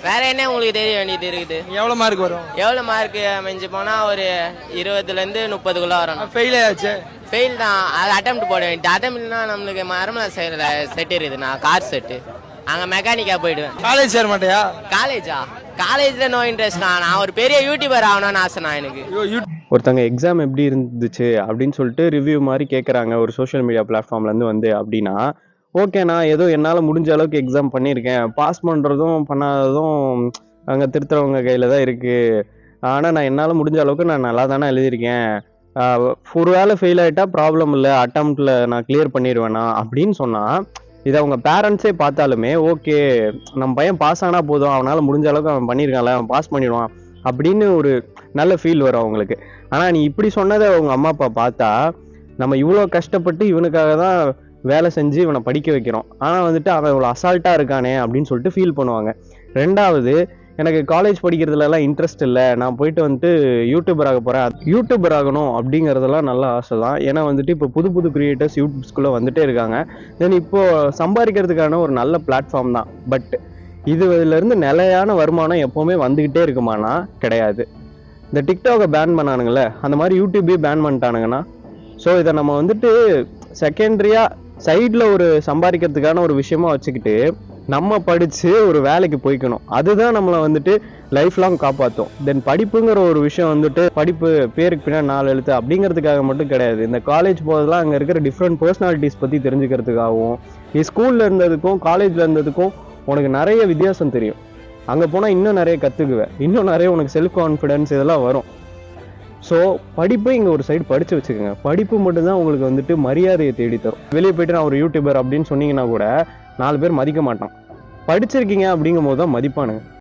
வேற என்ன உங்களுக்கு தெரிய வேண்டியது இருக்குது? எவ்வளோ மார்க் வரும்? எவ்வளோ மார்க் மிஞ்சி போனால் ஒரு 20லேருந்து 30க்குள்ளே வரணும். ஃபெயில் ஆயாச்சு. ஃபெயில் தான், அது அட்டெம்ப்ட் போட வேண்டியது. அட்டெம்ப்ட்னா நம்மளுக்கு மரமலை சைடில் செட் இருக்குது, நான் கார் செட்டு, அங்கே மெக்கானிக்காக போயிடுவேன். காலேஜ் சேர மாட்டியா? காலேஜா? காலேஜில் நோ இன்ட்ரெஸ்ட். நான் ஒரு பெரிய யூடியூபர் ஆகணும்னு ஆசைண்ணா எனக்கு. ஒருத்தங்க எக்ஸாம் எப்படி இருந்துச்சு அப்படின்னு சொல்லிட்டு ரிவ்யூ மாதிரி கேட்குறாங்க ஒரு சோஷியல் மீடியா பிளாட்ஃபார்ம்லேருந்து வந்து அப்படின்னா, ஓகே நான் ஏதோ என்னால் முடிஞ்ச அளவுக்கு எக்ஸாம் பண்ணியிருக்கேன், பாஸ் பண்ணுறதும் பண்ணாததும் அங்கே திருத்துறவங்க கையில் தான் இருக்குது, ஆனால் நான் என்னால் முடிஞ்ச அளவுக்கு நான் நல்லா தானே எழுதியிருக்கேன், ஒரு வேளை ஃபெயில் ஆகிட்டா ப்ராப்ளம் இல்லை, அட்டம்ப்டில் நான் கிளியர் பண்ணிடுவேண்ணா அப்படின்னு சொன்னால், இதை அவங்க பேரண்ட்ஸே பார்த்தாலுமே ஓகே நம்ம பையன் பாஸ் ஆனால் போதும், அவனால் முடிஞ்ச அளவுக்கு அவன் பண்ணியிருக்கான்ல, அவன் பாஸ் பண்ணிடுவான் அப்படின்னு ஒரு நல்ல ஃபீல் வரும் அவங்களுக்கு. ஆனால் நீ இப்படி சொன்னதை அவங்க அம்மா அப்பா பார்த்தா, நம்ம இவ்வளோ கஷ்டப்பட்டு இவனுக்காக தான் வேலை செஞ்சு இவனை படிக்க வைக்கிறோம், ஆனால் வந்துட்டு அவன் இவ்வளோ அசால்ட்டாக இருக்கானே அப்படின்னு சொல்லிட்டு ஃபீல் பண்ணுவாங்க. ரெண்டாவது, எனக்கு காலேஜ் படிக்கிறதுலலாம் இன்ட்ரெஸ்ட் இல்லை, நான் போயிட்டு வந்துட்டு யூடியூபர் ஆக போகிறேன், யூடியூபர் ஆகணும் அப்படிங்கிறதெல்லாம் நல்ல ஆசை தான். ஏன்னா வந்துட்டு இப்போ புது புது கிரியேட்டர்ஸ் யூடியூப்ஸ்குள்ளே வந்துட்டே இருக்காங்க. தென் இப்போது சம்பாதிக்கிறதுக்கான ஒரு நல்ல பிளாட்ஃபார்ம் தான். பட் இதுலேருந்து நிலையான வருமானம் எப்போவுமே வந்துக்கிட்டே இருக்குமானா கிடையாது. இந்த டிக்டாக்கை பேன் பண்ணானுங்களே, அந்த மாதிரி யூடியூபே பேன் பண்ணிட்டானுங்கன்னா, ஸோ இதை நம்ம வந்துட்டு செகண்டரியாக சைடில் ஒரு சம்பாதிக்கிறதுக்கான ஒரு விஷயமா வச்சுக்கிட்டு நம்ம படித்து ஒரு வேலைக்கு போய்க்கணும். அதுதான் நம்மளை வந்துட்டு லைஃப் லாங் காப்பாற்றும். தென் படிப்புங்கிற ஒரு விஷயம் வந்துட்டு படிப்பு பேருக்கு பின்னாடி 4 எழுத்து அப்படிங்கிறதுக்காக மட்டும் கிடையாது. இந்த காலேஜ் போகிறதுலாம் அங்கே இருக்கிற டிஃப்ரெண்ட் பர்சனாலிட்டிஸ் பற்றி தெரிஞ்சுக்கிறதுக்காகவும், நீ ஸ்கூலில் இருந்ததுக்கும் காலேஜில் இருந்ததுக்கும் உனக்கு நிறைய வித்தியாசம் தெரியும். அங்கே போனால் இன்னும் நிறைய கற்றுக்குவேன், இன்னும் நிறைய உனக்கு செல்ஃப் கான்ஃபிடென்ஸ் இதெல்லாம் வரும். ஸோ படிப்பு இங்கே ஒரு சைடு படித்து வச்சுக்கோங்க. படிப்பு மட்டும்தான் உங்களுக்கு வந்துட்டு மரியாதையை தேடித்தரும். வெளியே போய்ட்டு நான் ஒரு யூடியூபர் அப்படின்னு சொன்னீங்கன்னா கூட 4 பேர் மதிக்க மாட்டான். படிச்சிருக்கீங்க அப்படிங்கும் போது தான் மதிப்பானுங்க.